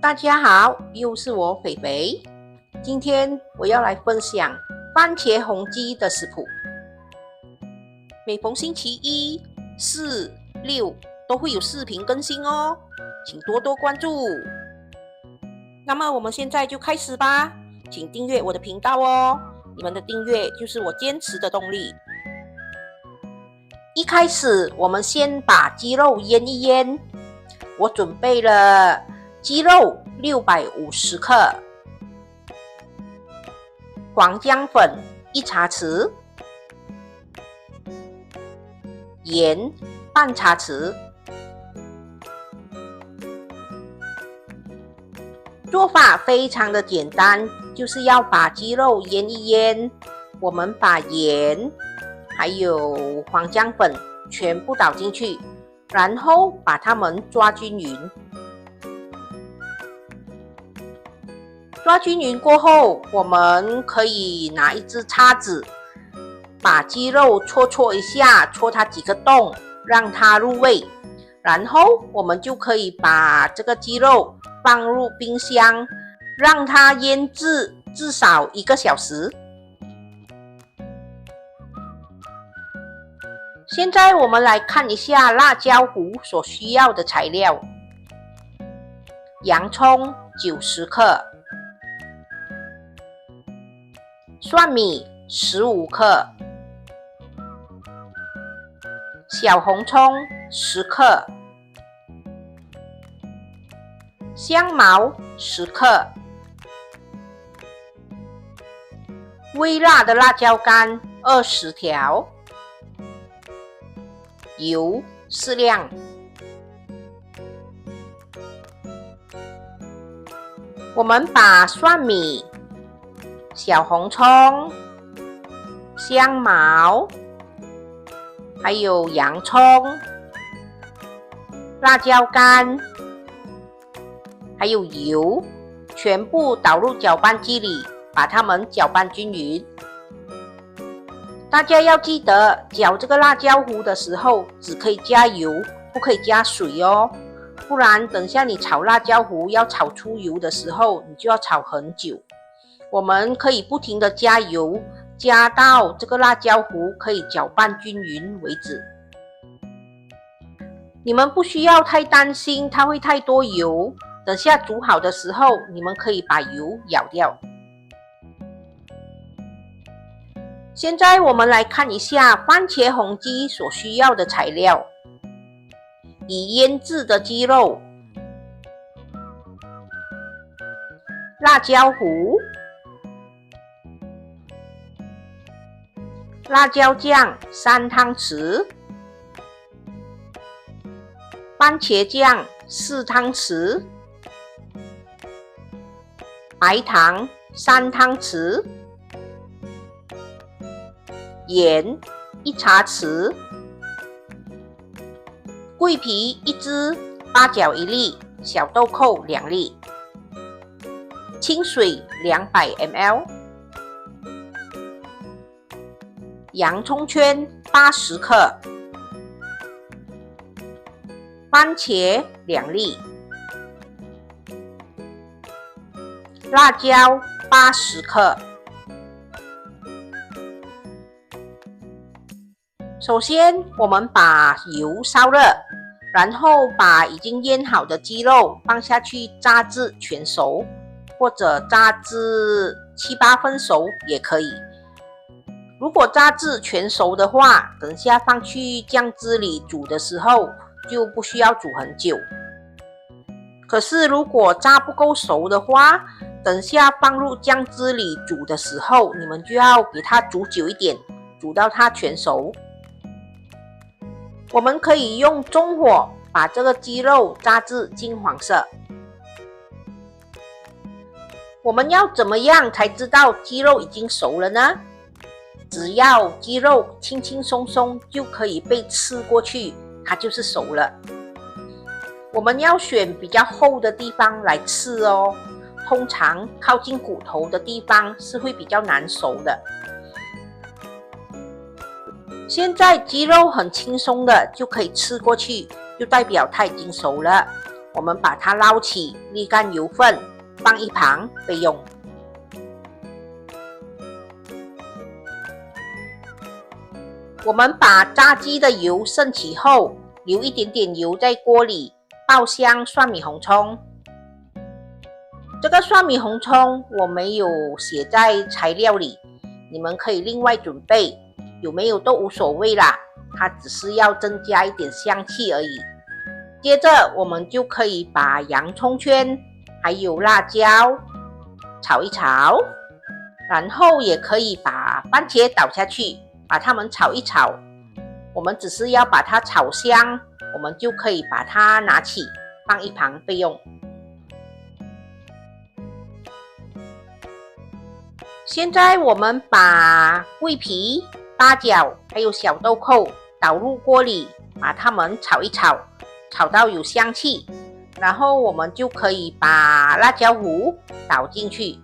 大家好，又是我肥肥。今天我要来分享番茄红鸡的食谱。每逢星期一、四、六都会有视频更新哦，请多多关注。那么我们现在就开始吧，请订阅我的频道哦，你们的订阅就是我坚持的动力。一开始我们先把鸡肉腌一腌，我准备了鸡肉650克，黄姜粉1茶匙，盐半茶匙。做法非常的简单，就是要把鸡肉腌一腌，我们把盐还有黄姜粉全部倒进去，然后把它们抓均匀。抓均匀过后，我们可以拿一支叉子，把鸡肉戳一下，戳它几个洞，让它入味。然后我们就可以把这个鸡肉放入冰箱，让它腌制至少1个小时。现在我们来看一下辣椒糊所需要的材料：洋葱90克，蒜米15克，小红葱10克，香茅10克，微辣的辣椒干20条，油适量。我们把蒜米、小红葱、香茅，还有洋葱、辣椒干，还有油，全部倒入搅拌机里，把它们搅拌均匀。大家要记得，搅这个辣椒糊的时候，只可以加油，不可以加水哦。不然等下你炒辣椒糊要炒出油的时候，你就要炒很久。我们可以不停的加油，加到这个辣椒糊可以搅拌均匀为止。你们不需要太担心它会太多油，等下煮好的时候，你们可以把油舀掉。现在我们来看一下番茄红鸡所需要的材料：已腌制的鸡肉、辣椒糊、辣椒酱3汤匙、番茄酱4汤匙、白糖3汤匙、盐1茶匙、桂皮1支、八角1粒、小豆蔻2粒、清水200 ml、洋葱圈80克、番茄2粒、辣椒80克。首先，我们把油烧热，然后把已经腌好的鸡肉放下去炸至全熟，或者炸至7、8分熟也可以。如果炸至全熟的话，等下放去酱汁里煮的时候就不需要煮很久。可是如果炸不够熟的话，等下放入酱汁里煮的时候，你们就要给它煮久一点，煮到它全熟。我们可以用中火把这个鸡肉炸至金黄色。我们要怎么样才知道鸡肉已经熟了呢？只要鸡肉轻轻松松就可以被吃过去，它就是熟了。我们要选比较厚的地方来吃哦，通常靠近骨头的地方是会比较难熟的。现在鸡肉很轻松的就可以吃过去，就代表它已经熟了。我们把它捞起，沥干油分，放一旁备用。我们把炸鸡的油剩起后，留一点点油在锅里，爆香蒜米红葱。这个蒜米红葱我没有写在材料里，你们可以另外准备，有没有都无所谓啦，它只是要增加一点香气而已。接着我们就可以把洋葱圈还有辣椒炒一炒，然后也可以把番茄倒下去，把它们炒一炒。我们只是要把它炒香，我们就可以把它拿起放一旁备用。现在我们把桂皮、八角还有小豆蔻倒入锅里，把它们炒一炒，炒到有香气，然后我们就可以把辣椒糊倒进去。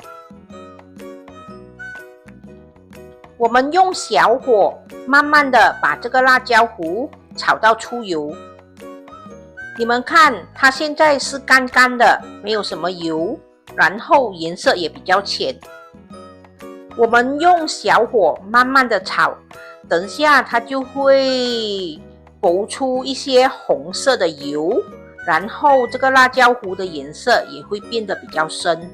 我们用小火慢慢的把这个辣椒糊炒到出油。你们看，它现在是干干的，没有什么油，然后颜色也比较浅。我们用小火慢慢的炒，等下它就会浮出一些红色的油，然后这个辣椒糊的颜色也会变得比较深。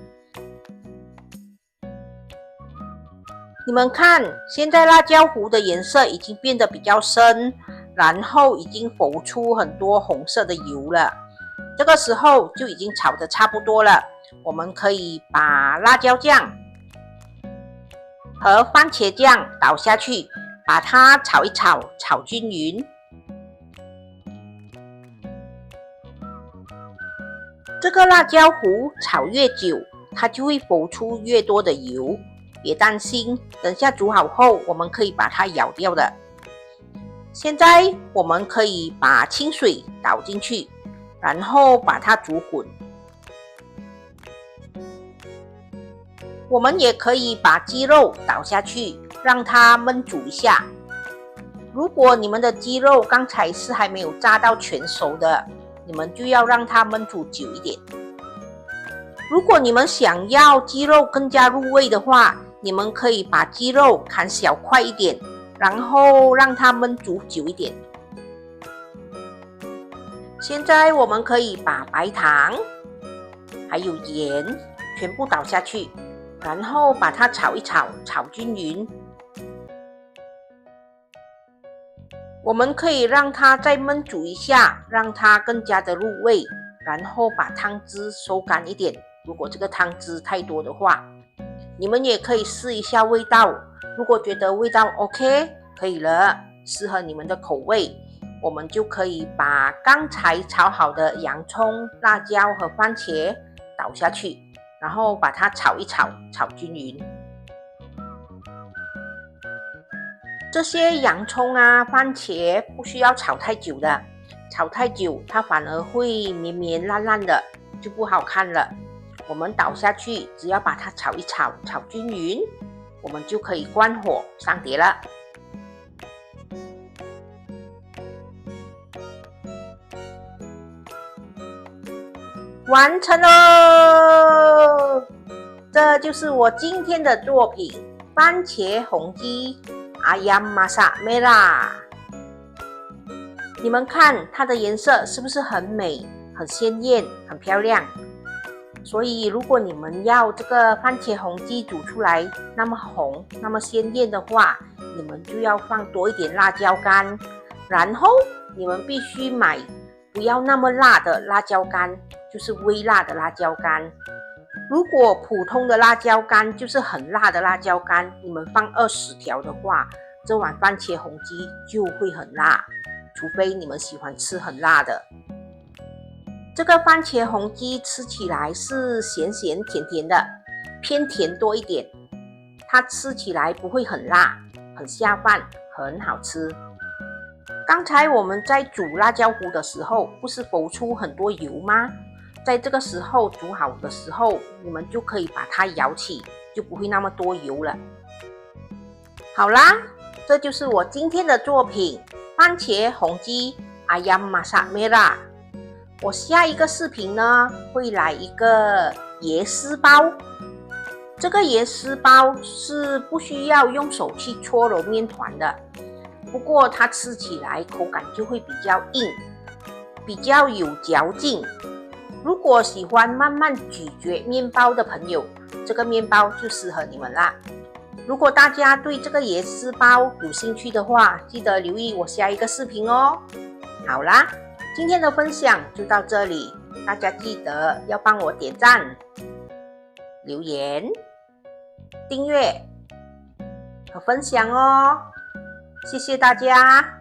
你们看，现在辣椒糊的颜色已经变得比较深，然后已经浮出很多红色的油了。这个时候就已经炒得差不多了，我们可以把辣椒酱和番茄酱倒下去，把它炒一炒，炒均匀。这个辣椒糊炒越久，它就会浮出越多的油。别担心，等下煮好后，我们可以把它舀掉的。现在我们可以把清水倒进去，然后把它煮滚。我们也可以把鸡肉倒下去，让它焖煮一下。如果你们的鸡肉刚才是还没有炸到全熟的，你们就要让它焖煮久一点。如果你们想要鸡肉更加入味的话，你们可以把鸡肉砍小块一点，然后让它焖煮久一点。现在我们可以把白糖还有盐全部倒下去，然后把它炒一炒，炒均匀。我们可以让它再焖煮一下，让它更加的入味，然后把汤汁收干一点。如果这个汤汁太多的话，你们也可以试一下味道，如果觉得味道 OK 可以了，适合你们的口味，我们就可以把刚才炒好的洋葱、辣椒和番茄倒下去，然后把它炒一炒，炒均匀。这些洋葱啊、番茄不需要炒太久的，炒太久它反而会绵绵烂烂的，就不好看了。我们倒下去，只要把它炒一炒，炒均匀，我们就可以关火上碟了。完成喽！这就是我今天的作品——番茄红鸡Ayam Masak Merah。你们看它的颜色是不是很美、很鲜艳、很漂亮？所以如果你们要这个番茄红鸡煮出来那么红、那么鲜艳的话，你们就要放多一点辣椒干，然后你们必须买不要那么辣的辣椒干，就是微辣的辣椒干。如果普通的辣椒干就是很辣的辣椒干，你们放20条的话，这碗番茄红鸡就会很辣，除非你们喜欢吃很辣的。这个番茄红鸡吃起来是咸咸甜甜的，偏甜多一点，它吃起来不会很辣，很下饭，很好吃。刚才我们在煮辣椒糊的时候，不是浮出很多油吗？在这个时候煮好的时候，你们就可以把它舀起，就不会那么多油了。好啦，这就是我今天的作品——番茄红鸡Ayam Masak Merah。我下一个视频呢，会来一个椰丝包。这个椰丝包是不需要用手去搓揉面团的，不过它吃起来口感就会比较硬，比较有嚼劲。如果喜欢慢慢咀嚼面包的朋友，这个面包就适合你们啦。如果大家对这个椰丝包有兴趣的话，记得留意我下一个视频哦。好啦，今天的分享就到这里，大家记得要帮我点赞、留言、订阅和分享哦，谢谢大家。